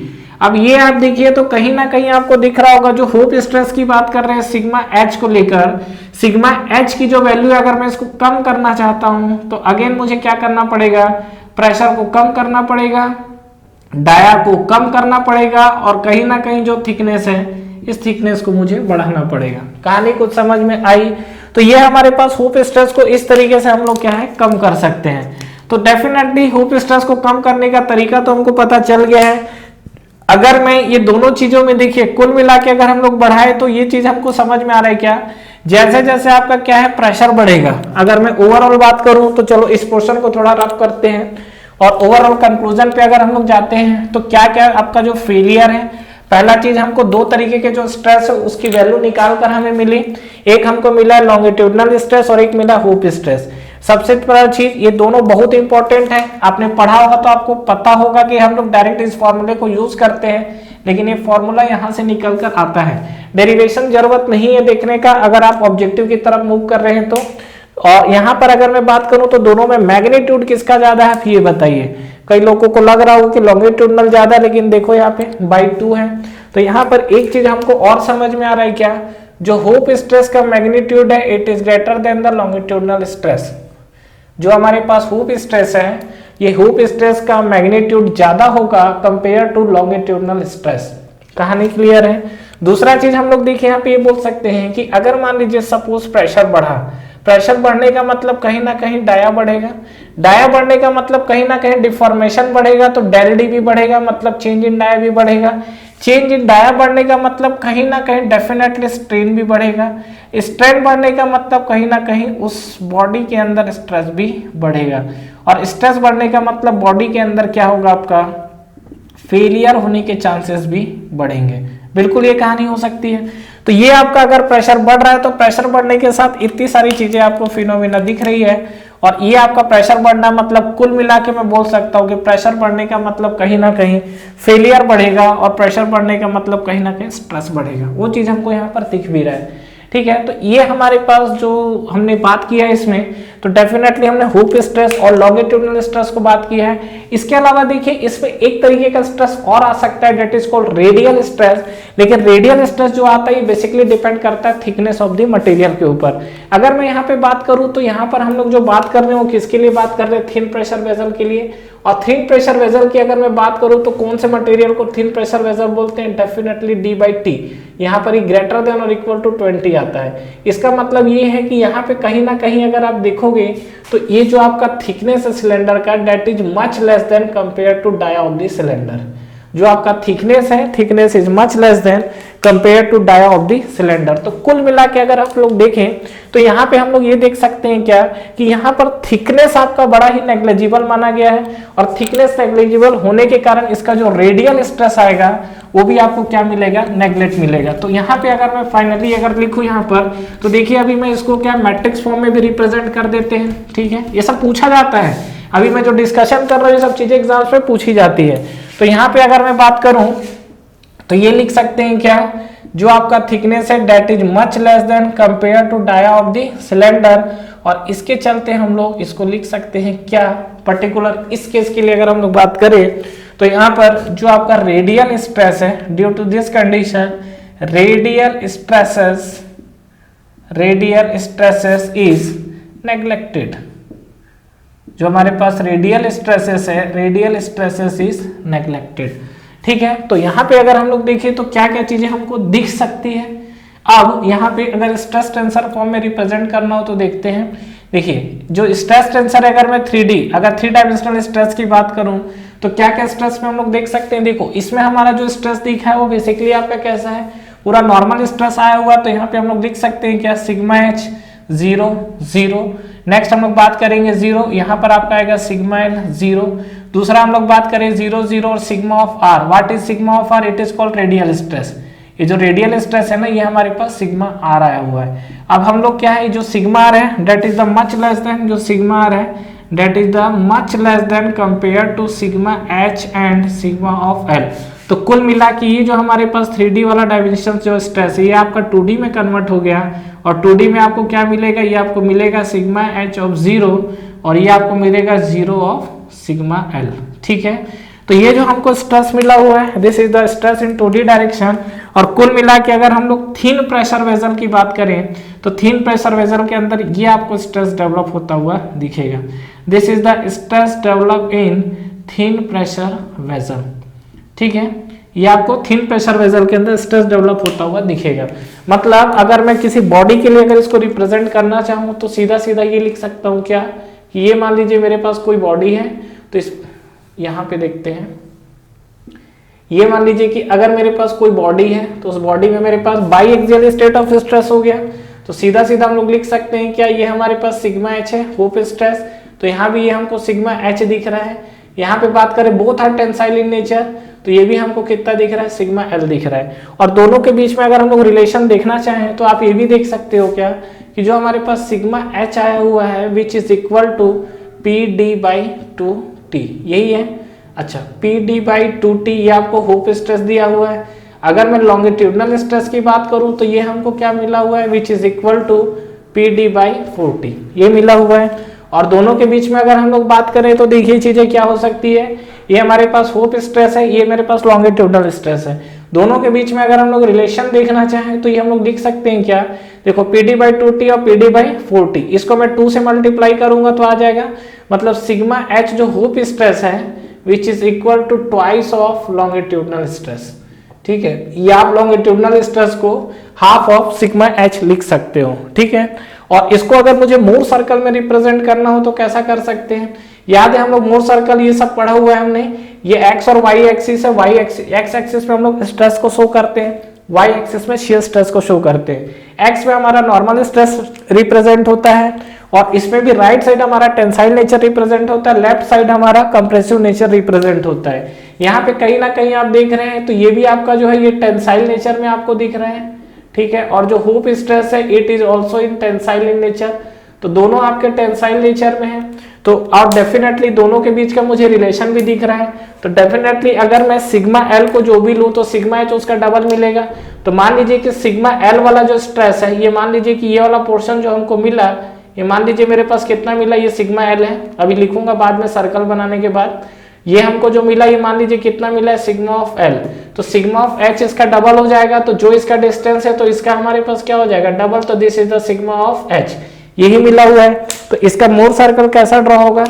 अब ये आप देखिए तो कहीं ना कहीं आपको दिख रहा होगा जो हुप स्ट्रेस की बात कर रहे हैं सिग्मा एच को लेकर, सिग्मा एच की जो वैल्यू अगर मैं इसको कम करना चाहता हूं तो अगेन मुझे क्या करना पड़ेगा, प्रेशर को कम करना पड़ेगा, डाया को कम करना पड़ेगा, और कहीं ना कहीं जो थिकनेस है इस थिकनेस को मुझे बढ़ाना पड़ेगा। कहानी कुछ समझ में आई, तो ये हमारे पास हुप स्ट्रेस को इस तरीके से हम लोग क्या है कम कर सकते हैं। तो डेफिनेटली हुप स्ट्रेस को कम करने का तरीका तो हमको पता चल गया है। अगर मैं ये दोनों चीजों में देखिए कुल मिला के अगर हम लोग बढ़ाए तो ये चीज हमको समझ में आ रहा है क्या, जैसे जैसे आपका क्या है प्रेशर बढ़ेगा, अगर मैं ओवरऑल बात करूं तो चलो इस पोर्शन को थोड़ा रफ करते हैं और ओवरऑल कंक्लूजन पे अगर हम लोग जाते हैं तो क्या क्या आपका जो फेलियर है, पहला चीज हमको दो तरीके के जो स्ट्रेस है उसकी वैल्यू निकाल कर हमें मिली, एक हमको मिला लॉन्गिट्यूडनल स्ट्रेस और एक मिला हुप स्ट्रेस। सबसे पहला चीज ये दोनों बहुत इंपॉर्टेंट है, आपने पढ़ा होगा तो आपको पता होगा कि हम लोग डायरेक्ट इस फॉर्मूले को यूज करते हैं, लेकिन ये फॉर्मूला यहाँ से निकल कर आता है, डेरिवेशन जरूरत नहीं है देखने का अगर आप ऑब्जेक्टिव की तरफ मूव कर रहे हैं तो। और यहाँ पर अगर मैं बात करूं तो दोनों में मैग्नीट्यूड किसका ज्यादा है ये बताइए, कई लोगों को लग रहा हो कि लॉन्गिट्यूडनल ज्यादा है, लेकिन देखो यहाँ पे बाई 2 है। तो यहाँ पर एक चीज हमको और समझ में आ रहा है क्या, जो हुप स्ट्रेस का मैग्नीट्यूड है it is greater than the longitudinal stress, जो हमारे पास हुप स्ट्रेस है ये हुप स्ट्रेस का मैग्नीट्यूड ज्यादा होगा कंपेयर टू लॉन्गिट्यूडनल स्ट्रेस। कहानी क्लियर है। दूसरा चीज हम लोग देखिए यहाँ पे ये बोल सकते हैं कि अगर मान लीजिए सपोज प्रेशर बढ़ा, प्रेशर बढ़ने का मतलब कहीं ना कहीं डाया बढ़ेगा, डाया बढ़ने का मतलब कहीं ना कहीं डिफॉर्मेशन बढ़ेगा, तो डेल डी भी बढ़ेगा मतलब चेंज इन डाया भी बढ़ेगा, चेंज इन डाया बढ़ने का मतलब कहीं ना कहीं डेफिनेटली स्ट्रेन भी बढ़ेगा, स्ट्रेन बढ़ने का मतलब कहीं ना कहीं उस बॉडी के अंदर स्ट्रेस भी बढ़ेगा, और स्ट्रेस बढ़ने का मतलब बॉडी के अंदर क्या होगा आपका फेलियर होने के चांसेस भी बढ़ेंगे। बिल्कुल ये कहानी हो सकती है। तो ये आपका अगर प्रेशर बढ़ रहा है तो प्रेशर बढ़ने के साथ इतनी सारी चीजें आपको फिनोमेना दिख रही है, और ये आपका प्रेशर बढ़ना मतलब कुल मिला के मैं बोल सकता हूँ कि प्रेशर बढ़ने का मतलब कहीं ना कहीं फेलियर बढ़ेगा, और प्रेशर बढ़ने का मतलब कहीं ना कहीं स्ट्रेस बढ़ेगा। वो चीज हमको यहाँ पर दिख भी रहा है, ठीक है। तो ये हमारे पास जो हमने बात किया है इसमें, तो डेफिनेटली हमने हुप स्ट्रेस और लॉन्गिट्यूडिनल स्ट्रेस को बात किया है। इसके अलावा देखिए इसमें एक तरीके का स्ट्रेस और आ सकता है, that is called radial stress. लेकिन रेडियल स्ट्रेस जो आता है बेसिकली डिपेंड करता है थिकनेस ऑफ द मटेरियल के ऊपर। अगर मैं यहाँ पे बात करूँ तो यहाँ पर हम लोग जो बात कर रहे हो किसके लिए बात कर रहे हैं, थिन प्रेशर वेसल के लिए। और थिन प्रेशर वेसल की अगर मैं बात करूं तो कौन से मटेरियल को थिन प्रेशर वेसल बोलते हैं, डेफिनेटली D/T। यहाँ पर ही ग्रेटर देन और इक्वल टू 20 आता है। इसका मतलब ये है कि यहाँ पे कहीं ना कहीं अगर आप देखोगे तो ये जो आपका थिकनेस है सिलेंडर का, that is much less than compare to dia of the cylinder. जो आपका थिकनेस है, thickness is much less than compare to dia of the cylinder. तो कुल मिला के अगर आप लोग देखें तो यहाँ पे हम लोग ये देख सकते हैं क्या कि यहाँ पर थिकनेस आपका बड़ा ही नेग्लिजिबल माना गया है, और थिकनेस नेग्लिजिबल होने के कारण इसका जो रेडियल स्ट्रेस आएगा वो भी आपको क्या मिलेगा, नेग्लेक्ट मिलेगा। तो यहाँ पे अगर मैं फाइनली अगर लिखूं यहाँ पर, तो देखिए अभी मैं इसको क्या मैट्रिक्स फॉर्म में भी रिप्रेजेंट कर देते हैं, ठीक है। ये सब पूछा जाता है, अभी मैं जो डिस्कशन कर रहा हूँ ये सब चीजें एग्जाम्स में पूछी जाती है। तो यहाँ पे अगर मैं बात करूं तो ये लिख सकते हैं क्या, जो आपका थिकनेस है that is much less than compare to dia of the cylinder. और इसके चलते हम लोग इसको लिख सकते हैं क्या, पर्टिकुलर इस केस के लिए अगर हम लोग बात करें तो यहाँ पर जो आपका रेडियल स्ट्रेस है, due to this condition radial stresses is neglected. जो हमारे पास रेडियल स्ट्रेसेस है, रेडियल स्ट्रेसेस इज नेग्लेक्टेड, ठीक है। तो यहाँ पे अगर हम लोग देखें तो क्या क्या चीजें हमको दिख सकती है। अब यहाँ पे अगर स्ट्रेस टेंसर फॉर्म में रिप्रेजेंट करना हो तो देखते हैं, देखिए जो स्ट्रेस टेंसर है, अगर मैं 3D अगर 3 डायमेंशनल स्ट्रेस की बात करूं तो क्या क्या स्ट्रेस में हम लोग देख सकते हैं। देखो इसमें हमारा जो स्ट्रेस दिखा है वो बेसिकली आपका कैसा है, पूरा नॉर्मल स्ट्रेस आया हुआ। तो यहाँ पे हम लोग लिख सकते हैं क्या, सिग्मा H 0 0। नेक्स्ट हम लोग बात करेंगे 0, यहाँ पर आपका आएगा सिग्मा L 0। दूसरा हम लोग बात करें 0 0 और sigma of R। What is sigma of R, it is called radial stress. ये जो रेडियल स्ट्रेस है ना, ये हमारे पास सिग्मा R आया हुआ है। अब हम लोग क्या है, जो सिग्मा R है that is the much less than, जो सिग्मा R है that is the much less than compare to sigma H and sigma of L। तो कुल मिला के ये जो हमारे पास 3D वाला डायमेंशन जो स्ट्रेस है ये आपका 2D में कन्वर्ट हो गया, और 2D में आपको क्या मिलेगा, ये आपको मिलेगा सिग्मा H ऑफ 0 और ये आपको मिलेगा 0 ऑफ सिग्मा L, ठीक है। तो ये जो हमको स्ट्रेस मिला हुआ है, this is the stress in 2D direction. और कुल मिला के अगर हम लोग थिन प्रेशर वेसल की बात करें तो थिन प्रेशर वेसल के अंदर ये आपको स्ट्रेस डेवलप होता हुआ दिखेगा। This is the stress develop in thin pressure vessel, ठीक है। ये आपको थिन प्रेशर वेसल के अंदर स्ट्रेस डेवलप होता हुआ दिखेगा। मतलब अगर मैं किसी बॉडी के लिए अगर इसको रिप्रेजेंट करना चाहूँ तो सीधा सीधा ये लिख सकता हूँ क्या, कि ये मान लीजिए मेरे पास कोई बॉडी है, तो इस यहाँ पे देखते हैं, ये मान लीजिए कि अगर मेरे पास कोई बॉडी है तो उस बॉडी में मेरे पास biaxial state of stress हो गया। तो सीधा सीधा हम लोग लिख सकते हैं क्या, ये हमारे पास सिग्मा H है होप स्ट्रेस, तो यहाँ भी ये हमको सिग्मा H दिख रहा है। यहाँ पे बात करें both are tensile in nature, तो ये भी हमको कितना दिख रहा है, सिग्मा L दिख रहा है। और दोनों के बीच में अगर हम लोग रिलेशन देखना चाहें तो आप ये भी देख सकते हो क्या, कि जो हमारे पास सिग्मा H आया हुआ है which is equal to PD/2T, यही है। अच्छा, PD/2T ये आपको होप स्ट्रेस दिया हुआ है। अगर मैं लॉन्गिट्यूडनल स्ट्रेस की बात करूं तो ये हमको क्या मिला हुआ है, which is equal to PD/4T, ये मिला हुआ है। और दोनों के बीच में अगर हम लोग बात करें तो देखिए चीजें क्या हो सकती है, ये हमारे पास होप स्ट्रेस है, ये मेरे पास लॉन्गिट्यूडनल स्ट्रेस है। दोनों के बीच में अगर हम लोग रिलेशन देखना चाहें तो ये हम लोग लिख सकते हैं क्या, देखो PD/2T और PD/4T, इसको मैं 2 से मल्टीप्लाई करूंगा तो आ जाएगा, मतलब सिग्मा H जो होप स्ट्रेस है which is equal to twice of longitudinal stress, ठीक है। ये आप लॉन्गिट्यूडनल स्ट्रेस को हाफ ऑफ सिग्मा H लिख सकते हो, ठीक है। और इसको अगर मुझे मूर सर्कल में रिप्रेजेंट करना हो तो कैसा कर सकते हैं, याद है हम लोग मूर सर्कल ये सब पढ़ा हुआ है हमने, ये एक्स और वाई एक्सिस है, वाई एक्स एक्सिस में हम लोग स्ट्रेस को शो करते हैं, वाई एक्सिस में शियर स्ट्रेस को शो करते हैं। एक्स में हमारा नॉर्मल स्ट्रेस रिप्रेजेंट होता है, और इसमें भी राइट साइड हमारा टेंसाइल नेचर रिप्रेजेंट होता है, लेफ्ट साइड हमारा कंप्रेसिव नेचर रिप्रेजेंट होता है। यहाँ पे कहीं ना कहीं आप देख रहे हैं तो ये भी आपका जो है ये टेंसाइल नेचर में आपको दिख रहा है, ठीक है। और जो हुप स्ट्रेस है it is also in tensile in nature, तो दोनों आपके टेंसाइल नेचर में है। तो और डेफिनेटली दोनों के बीच का मुझे रिलेशन भी दिख रहा है, तो डेफिनेटली अगर मैं सिग्मा एल को जो भी लूँ तो सिग्मा एच उसका डबल मिलेगा। तो मान लीजिए कि सिग्मा एल वाला जो स्ट्रेस है, ये मान लीजिए कि ये वाला पोर्शन जो हमको मिला, ये मान लीजिए मेरे पास कितना मिला, ये सिग्मा एल है, अभी लिखूंगा बाद में सर्कल बनाने के बाद। ये हमको जो मिला ये मान लीजिए कितना मिला है, सिग्मा ऑफ एल, तो सिग्मा ऑफ एच इसका डबल हो जाएगा, तो जो इसका डिस्टेंस है तो इसका हमारे पास क्या हो जाएगा, डबल, तो this is the sigma of H, यही मिला हुआ है। तो इसका मोर सर्कल कैसा ड्रॉ होगा,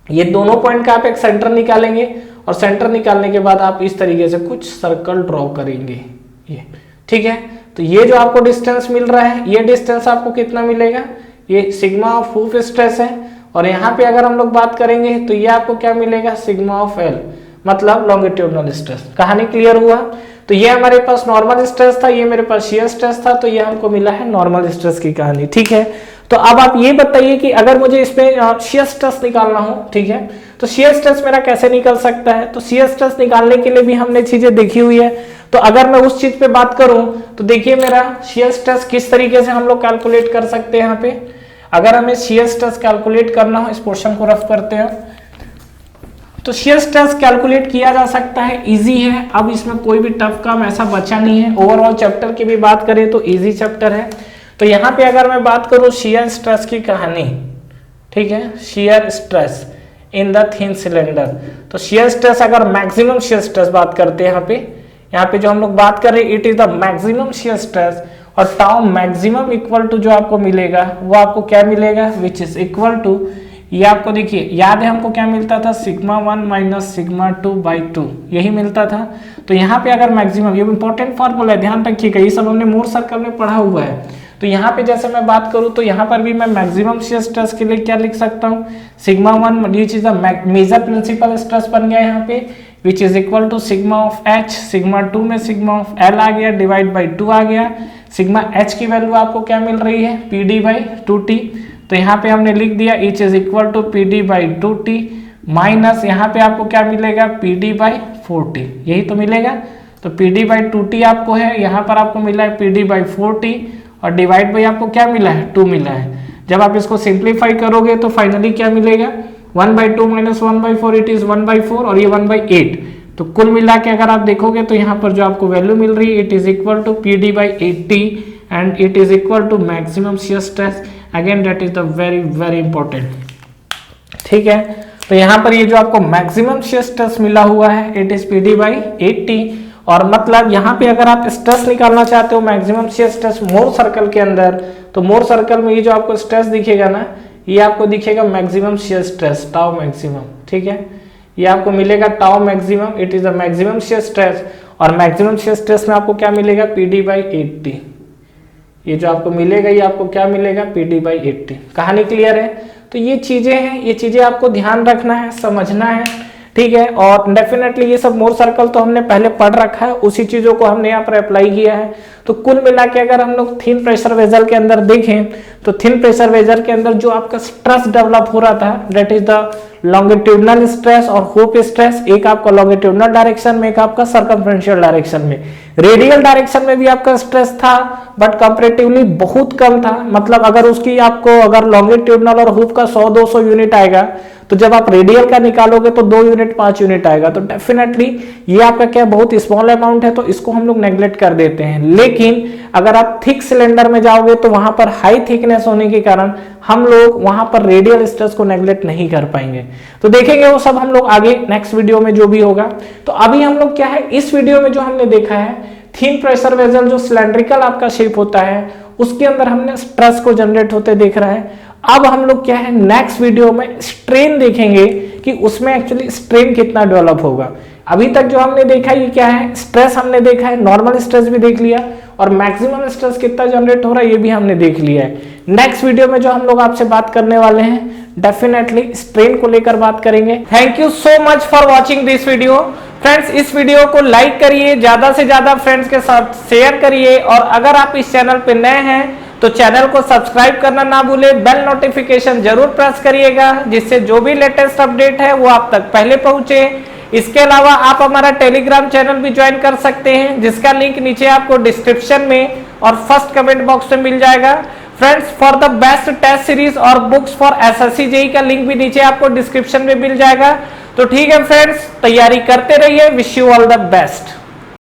ये दोनों पॉइंट का आप एक सेंटर निकालेंगे और सेंटर निकालने के बाद आप इस तरीके से कुछ सर्कल ड्रॉ करेंगे, ये ठीक है। तो ये जो आपको डिस्टेंस मिल रहा है, ये डिस्टेंस आपको कितना मिलेगा, ये सिग्मा ऑफ हुप स्ट्रेस है, और यहाँ पे अगर हम लोग बात करेंगे तो ये आपको क्या मिलेगा, सिग्मा ऑफ एल, मतलब लॉन्गिट्यूडनल स्ट्रेस। कहानी क्लियर हुआ। तो ये हमारे पास नॉर्मल स्ट्रेस था, ये मेरे पास शियर स्ट्रेस था, तो ये हमको मिला है नॉर्मल स्ट्रेस की कहानी, ठीक है। तो अब आप ये बताइए कि अगर मुझे इसमें शियर स्ट्रेस निकालना हो, ठीक है, तो शियर स्ट्रेस मेरा कैसे निकल सकता है। तो शियर स्ट्रेस निकालने के लिए भी हमने चीजें देखी हुई है। तो अगर मैं उस चीज पे बात करूं तो देखिए मेरा शियर स्ट्रेस किस तरीके से हम लोग कैलकुलेट कर सकते हैं। यहाँ पे अगर हमें शियर स्ट्रेस कैलकुलेट करना हो, इस पोर्शन को रफ करते हैं, तो शियर स्ट्रेस कैलकुलेट किया जा सकता है, इजी है। अब इसमें कोई भी टफ काम ऐसा बचा नहीं है। ओवरऑल चैप्टर की भी बात करें तो इजी चैप्टर है। तो यहाँ पे अगर मैं बात करूँ शियर स्ट्रेस की कहानी, ठीक है, shear stress in the thin cylinder, तो शियर स्ट्रेस अगर मैक्सिमम शियर स्ट्रेस बात करते हैं, यहाँ पे जो हम लोग बात कर रहे हैं it is the maximum shear stress, और टाउ मैक्सिमम इक्वल टू जो आपको मिलेगा वो आपको क्या मिलेगा, विच इज इक्वल टू, ये आपको देखिए याद है हमको क्या मिलता था, सिग्मा 1 माइनस सिग्मा 2 बाई 2, यही मिलता था। तो यहाँ पे अगर मैक्सिमम, ये इंपॉर्टेंट फॉर्मूला है, ध्यान रखिएगा, ये सब हमने मूर सर्कल में पढ़ा हुआ है। तो यहाँ पे जैसे मैं बात करूँ तो यहाँ पर भी मैं मैक्सिमम शियर स्ट्रेस के लिए क्या लिख सकता हूँ, sigma 1 which is the major principal stress बन गया यहाँ पे, which is equal to sigma of H, sigma 2 में सिग्मा ऑफ एल आ गया, डिवाइड बाई 2 आ गया। सिग्मा एच की वैल्यू आपको क्या मिल रही है, पी डी बाई 2t, तो यहाँ पे हमने लिख दिया which is equal to P D by 2t minus यहाँ पे आपको क्या मिलेगा, पी डी बाई 4t, यही तो मिलेगा। तो पी डी बाई 2t आपको है, यहाँ पर आपको मिला है पी डी बाई 4t, और डिवाइड बाई आपको क्या मिला है, 2 मिला है। जब आप इसको सिंप्लीफाई करोगे तो फाइनली क्या मिलेगा, 1/2 माइनस 1/4, इट इज 1/4, और ये 1/8। तो कुल मिला के अगर आप देखोगे तो यहाँ पर जो आपको वैल्यू मिल रही है it is equal to P D by 80 and it is equal to maximum shear stress. Again that is the very very important, ठीक है। तो यहाँ पर ये जो आपको मैक्सिमम शियर स्ट्रेस मिला हुआ है it is P D by 80, और मतलब यहाँ पे अगर आप स्ट्रेस निकालना चाहते हो मैक्सिमम शियर स्ट्रेस मोर सर्कल के अंदर, तो मोर सर्कल में ये जो आपको स्ट्रेस दिखेगा ना, ये आपको दिखेगा maximum shear stress, tau maximum, ठीक है, ये आपको मिलेगा tau maximum, it is the maximum shear stress, और मैक्सिमम शियर स्ट्रेस में आपको क्या मिलेगा, पी डी बाई 80, ये जो आपको मिलेगा ये आपको क्या मिलेगा, पी डी बाई 80। कहानी क्लियर है। तो ये चीजें हैं, ये चीजें आपको ध्यान रखना है, समझना है, ठीक है। और डेफिनेटली ये सब मोर सर्कल तो हमने पहले पढ़ रखा है, उसी चीजों को हमने यहाँ पर अप्लाई किया है। तो कुल मिला के अगर हम लोग थिन प्रेशर वेसल के अंदर देखें तो थिन प्रेशर वेसल के अंदर जो आपका स्ट्रेस डेवलप हो रहा था that is the longitudinal stress और हुप स्ट्रेस, एक आपका लॉन्गिट्यूडनल डायरेक्शन में, एक आपका सर्कमफ्रेंशियल डायरेक्शन में। रेडियल डायरेक्शन में भी आपका स्ट्रेस था बट कंपैरेटिवली बहुत कम था, मतलब अगर उसकी आपको अगर लॉन्गिट्यूडनल और हुप का 100-200 यूनिट आएगा तो जब आप रेडियल का निकालोगे तो 2 यूनिट 5 यूनिट आएगा। तो डेफिनेटली ये आपका क्या बहुत स्मॉल अमाउंट है, तो इसको हम लोग नेग्लेक्ट कर देते हैं। लेकिन अगर आप थिक सिलेंडर में जाओगे तो वहां पर हाई थिकनेस होने के कारण हम लोग वहां पर रेडियल स्ट्रेस को नेग्लेक्ट नहीं कर पाएंगे। तो देखेंगे वो सब हम लोग आगे नेक्स्ट वीडियो में जो भी होगा। तो अभी हम लोग क्या है, इस वीडियो में जो हमने देखा है थिन प्रेशर वेसल जो सिलेंड्रिकल आपका शेप होता है उसके अंदर हमने स्ट्रेस को जनरेट होते देख रहा है। अब हम लोग क्या है नेक्स्ट वीडियो में स्ट्रेन देखेंगे कि उसमें एक्चुअली स्ट्रेन कितना डेवलप होगा। अभी तक जो हमने देखा ये क्या है, स्ट्रेस हमने देखा है, नॉर्मल स्ट्रेस भी देख लिया और मैक्सिमम स्ट्रेस कितना जनरेट हो रहा है ये भी हमने देख लिया है। नेक्स्ट वीडियो में जो हम लोग आपसे बात करने वाले हैं डेफिनेटली स्ट्रेन को लेकर बात करेंगे। Thank you so much for watching this video. Friends इस वीडियो को लाइक करिए, ज्यादा से ज्यादा फ्रेंड्स के साथ शेयर करिए, और अगर आप इस चैनल पे नए हैं तो चैनल को सब्सक्राइब करना ना भूलें, बेल नोटिफिकेशन जरूर प्रेस करिएगा जिससे जो भी लेटेस्ट अपडेट है वो आप तक पहले पहुंचे। इसके अलावा आप हमारा टेलीग्राम चैनल भी ज्वाइन कर सकते हैं, जिसका लिंक नीचे आपको डिस्क्रिप्शन में और फर्स्ट कमेंट बॉक्स में मिल जाएगा। Friends, for the best test series और बुक्स फॉर एसएससी जेई का लिंक भी नीचे आपको डिस्क्रिप्शन में मिल जाएगा। तो ठीक है फ्रेंड्स, तैयारी करते रहिए। Wish you all the best.